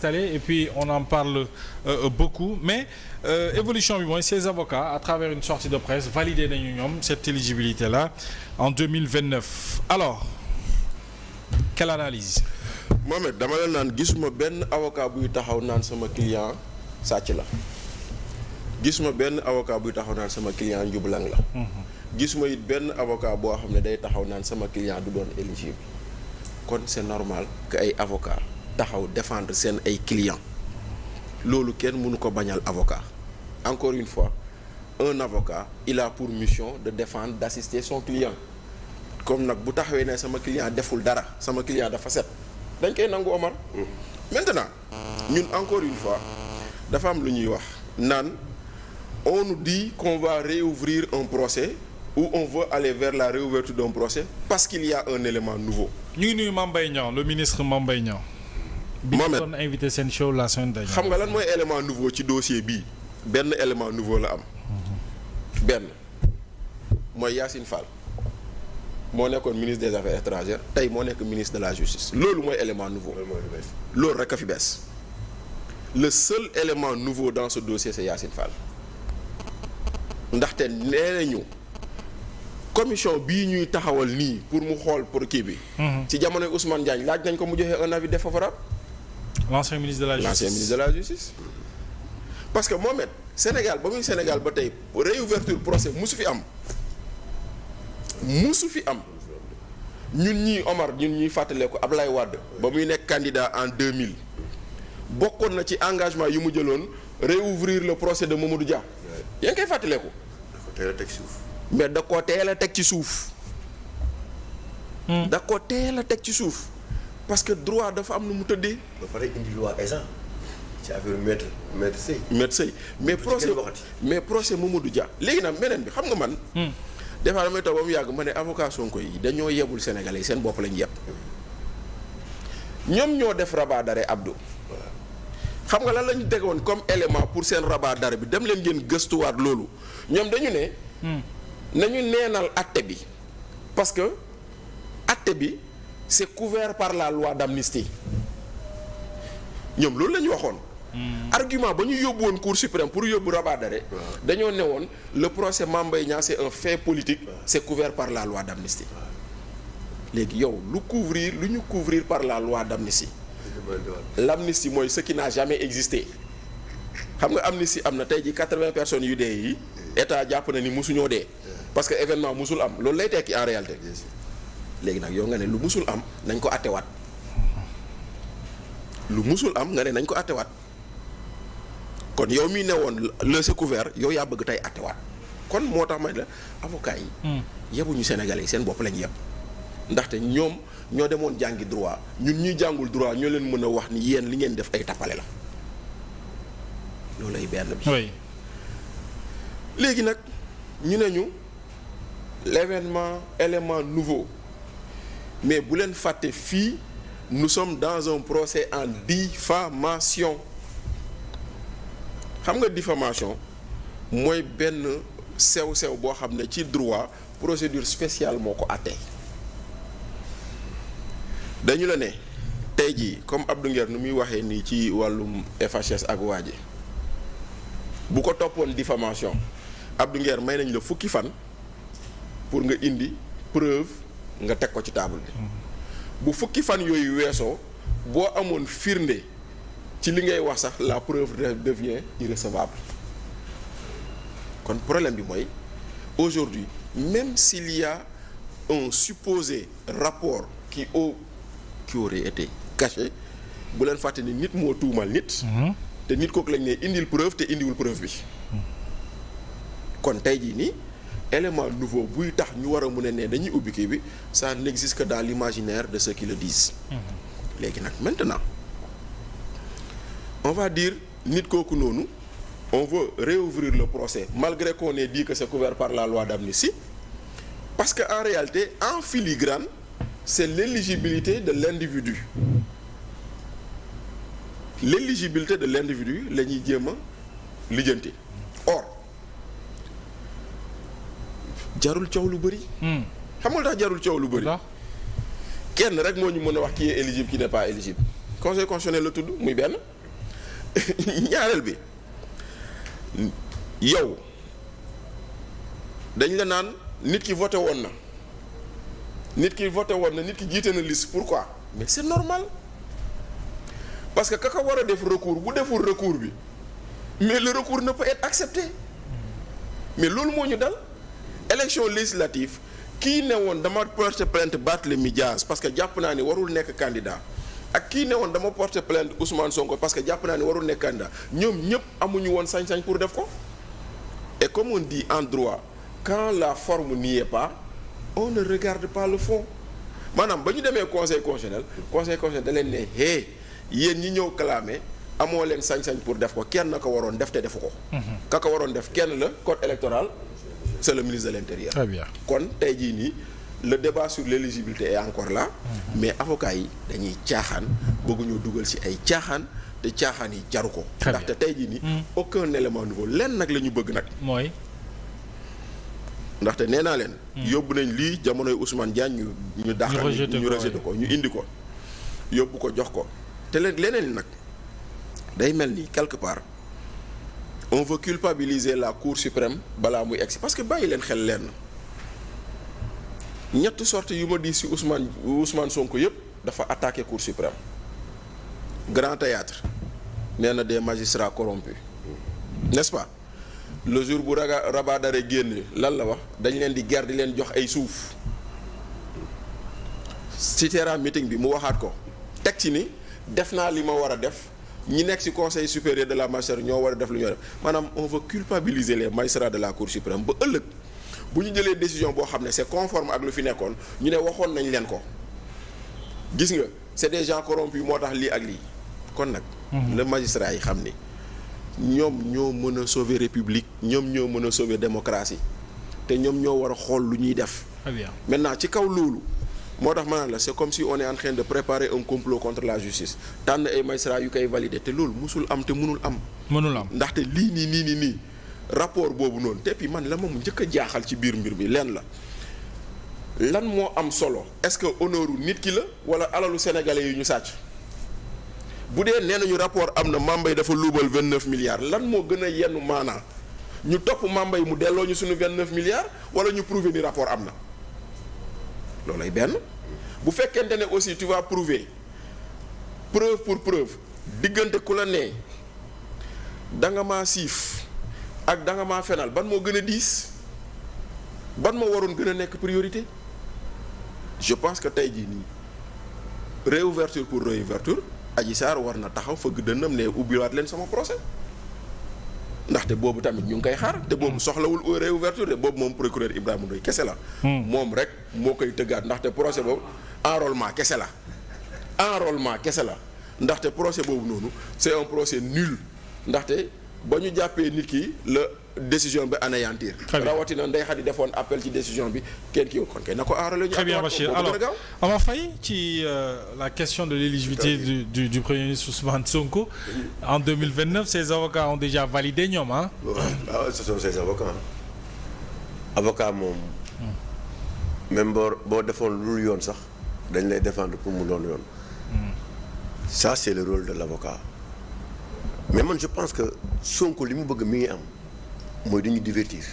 Et puis on en parle beaucoup mais évolution bi mooy ces avocats à travers une sortie de presse validé nañu ñoom cette éligibilité là en 2029 alors quelle analyse. Mohamed dama la naan gisuma benn avocat buy taxaw naan sama client sàcc la gisuma benn avocat buy taxaw naan sama client njublang la. gisuma it benn avocat boo xam ne day taxaw naan sama client du doon éligible kon c'est normal que ay avocats. taxaw défendre seen ay clients loolu kenn mënu ko bañal avocat encore une fois un avocat il a pour mission de défendre d'assister son client comme nag bu taxawee ne sama client deful dara sama client dafa set dañ koy nangu Omar. Maintenant ñun encore une fois dafa am lu ñuy wax naan on nous dit qu'on va réouvrir un procès ou on veut aller vers la réouverture d'un procès parce qu'il y a un élément nouveau. ñu ngi nuyu Mame Mbaye Niang le ministre Mame Mbaye Niang. Mohamed bi ñu invité seen show la semaine dernière. xam nga lan mooy élément nouveau ci dossier bii benn élément nouveau la am. benn mooy Yacine Fall moo nekkoon ministre des affaires étrangères tey moo nekk ministre de la justice loolu mooy élément nouveau. loolu rek a fi bees. le seul élément nouveau dans ce dossier c'est Yacine Fall ndaxte nee nañu commission bii ñuy taxawal nii pour mu xool pour kii bi. ci jamonoy Ousmane Diagne laaj nañ ko mu joxe un avis défavorable. L'ancien ministre de la justice. L'ancien ministre de la justice. Parce que Mohamed Sénégal ba muy Sénégal ba tey réouverture procès musu fi am ñun ñii Omar ñun ñuy fàttalee ko Ablaye Wade ba muy nekk candidat en 2000 bokkoon na ci engagement yu mu jëloon réouvrir le procès de Mamadou Dia. yaa ngi koy fàttalee ko. dafa teel a teg suuf. mais da koo teel a teg ci suuf. da koo teel a teg ci suuf. parce que droit dafa am nu mu tëddee. ba pare indi loi Ezzan ci affaire maître Sèye. maître Sèye mais procès Mamadou Dia léegi nag beneen bi xam nga man. des fois damay toog ba mu yàgg ma ne avocat Sonko yi dañoo yebul Sénégalais yi seen bopp lañu yeb. ñoom ñoo def rabat d'arrêt Abdou. xam nga lan lañu tegoon comme élément pour seen rabat d'arrêt bi dem leen ngeen gëstuwaat loolu ñoom dañu ne. nañu neenal acte bi parce que acte bi. c'est couvert par la loi d'amnistie ñoom loolu la ñu waxoon. argument ba ñu yóbbu woon cour suprême pour yóbbu rabat d'arrêt dañoo ne woon le procès Mame Mbaye Niang c'est un fait politique c'est couvert par la loi d'amnistie léegi yow lu ñu couvrir par la loi d'amnistie l'amnistie mooy ce qui n'a jamais existé xam nga amnistie am na tey ji 80 personnes yu dee yi état jàpp na ni musuñoo dee parce que événement musul am loolu lay tekki en réalité. léegi nag yow nga ne lu musul am nañ ko attewaat lu musul am nga ne nañ ko attewaat kon yow mii ne woon le c'est couvert yow yaa bëgg tey attewaat kon moo tax ma ne la avocat yi. yebuñu Sénégalais yi seen bopp lañ yeb ndaxte ñoom ñoo demoon jàngi droit ñun ñuy jàngul droit ñoo leen mën a wax ni yéen li ngeen def ay tappale la loolu lay benn bi. oui. léegi nag ñu ne ñu élément nouveau. mais bu leen fàtte fii nous sommes dans un procès en diffamation xam nga diffamation mooy benn sew-sew boo xam ne ci droit procédure spéciale moo ko àtte dañu la ne tey jii comme Abdou Nguer nu muy waxee nii ci wàllum FHS ak waaji bu ko toppoon diffamation Abdou Nguer may nañ la fukki fan pour nga indi preuve nga teg ko ci table bi bu fukki fan yooyu weesoo boo amoon firnde ci li ngay wax sax la preuve devient irrecevable kon problème bi mooy aujourd'hui même s'il y a un supposé rapport qui aurait été caché bu leen fàtte ni nit moo tuumal nit te nit kooku lañ ne indil preuve te indiwul preuve bi kon tey jii nii élément nouveau buy tax ñu war a mun a ne dañuy ubbi kii bi ça n'existe que dans l'imaginaire de ceux qui le disent. léegi nag maintenant on va dire nit kooku noonu on veut réouvrir le procès malgré qu'on ait dit que c'est couvert par la loi d'amnistie parce que en réalité en filigrane c'est l'éligibilité de l'individu la ñuy jéem a lijjanti or. jarul coow lu bëri. xam nga lu tax jarul coow lu bëri. kenn rek moo ñu mën a wax qui est éligible qui n'est pas éligible conseil constitutionnel la tudd muy benn ñaareel bi yow dañ la naan nit ki voté woon na nit ki jiite na liste pourquoi mais c'est normal parce que kaka war a def recours bu deful recours bi mais le recours ne peut être accepté mais loolu moo ñu dal élection législative kii ne woon dama porter plainte Barthélémy Dias parce que jàpp naa ni warul nekk candidat ak kii ne woon dama porter plainte Ousmane Sonko parce que jàpp naa ni warul nekk candidat ñoom ñëpp amuñu woon sañ-sañ pour def ko et comme on dit en droit quand la forme n'y est pas on ne regarde pas le fond maanaam ba ñu demee conseil constitutionnel da leen ne hey yéen ñi ñëw clamé amoo leen sañ-sañ pour def ko kenn na ko waroon def te defu ko. ka ko waroon def kenn la code électoral c'est le ministre de l'intérieur. Très bien. kon tey jii nii le débat sur l'éligibilité est encore là. mais avocats yi dañuy caaxaan bëgguñoo dugal ci ay caaxaan te caaxaan yi jaru ko. ndaxte tey jii nii. aucun élément nouveau lenn nag la ñu bëgg nag. mooy. ndaxte nee naa leen. yóbbu nañ lii jamonoy Ousmane Diagne ñu dàqal ñu rejeté ko ñu indi ko yóbbu ko jox ko te leneen nag day mel ni quelque part on veut culpabiliser la Cour suprême balaa muy egsi parce que bàyyi leen xel lenn ñett sorties yu ma di ci Ousmane Sonko yëpp dafa attaqué Cour suprême Grand Théâtre nee na des magistrats corrompus n'est-ce pas le jour bu rabat d'arrêt génn lan la wax dañ leen di ger di leen jox ay suuf ci terrain meeting bi mu waxaat ko teg ci ni def naa li ma war a def ñi nekk ci conseil supérieur de la magistrature ñoo war a def lu ñoo def maanaam on veut culpabiliser les magistrats de la Cour suprême ba ëllëg bu ñu jëlee décision boo xam ne c'est conforme ak lu fi nekkoon ñu ne waxoon nañ leen ko gis nga c'est des gens corrompus moo tax lii ak lii kon nag le magistrat yi xam ni ñoom ñoo mën a sauver république ñoom ñoo mën a sauver démocratie te ñoom ñoo war a xool lu ñuy def. Très bien. Maintenant ci kaw loolu moo tax ma naan la c'est comme si on est en train de préparer un complot contre la justice tànn ay magistrats yu koy valider te loolu musul am te mënul am. mënul am ndaxte lii nii rapport boobu noonu te puis man la moom njëkk a jaaxal ci biir mbir mi leen la lan moo am solo est-ce que honneur nit ki la wala alalu sénégalais yi ñu sàcc. bu dee nee nañu rapport am na Mambay dafa luubal 29 milliards lan moo gën a yenn maanaa ñu topp Mambay mu delloo ñu suñu 29 milliards wala ñu prouver ni rapport am na loolay benn bu fekkente ne aussi tu vas prouver preuve pour preuve diggante ku la nee da nga maa siif ak da nga maa fenal ban moo gën a diis ban moo waroon gën a nekk priorité je pense que tey jii nii réouverture pour réouverture Adji Sarr war na taxaw fëgg dënnam ne ubbiwaat leen sama procès ndaxte boobu tamit ñu ngi koy xaar te boobu soxlawul réouverture de boobu moom procureur Ibrahima Ndoye kese la moom rek moo koy tëggaat ndaxte procès boobu enrôlement kese la ndaxte procès boobu noonu c'est un procès nul ndaxte ba ñu jàppee nit ki la décision bi anéantir rawatina Ndeye Khady defoon appel ci décision bi kenn kii kon kay na ko aarale ñu. Très bien Bachir alors Omar Faye ci la question de l'éligibilité du premier ministre Ousmane Sonko en 2029 ses avocats ont déjà validé ñoom ah. waaw ce sont ses avocats avocat moom. même boo defoon lu yoon sax dañ lay défendre pour mu doon yoon. ça c'est le rôle de l'avocat mais man je pense que Sonko li mu bëgg mi ngi am mooy dañu divertir.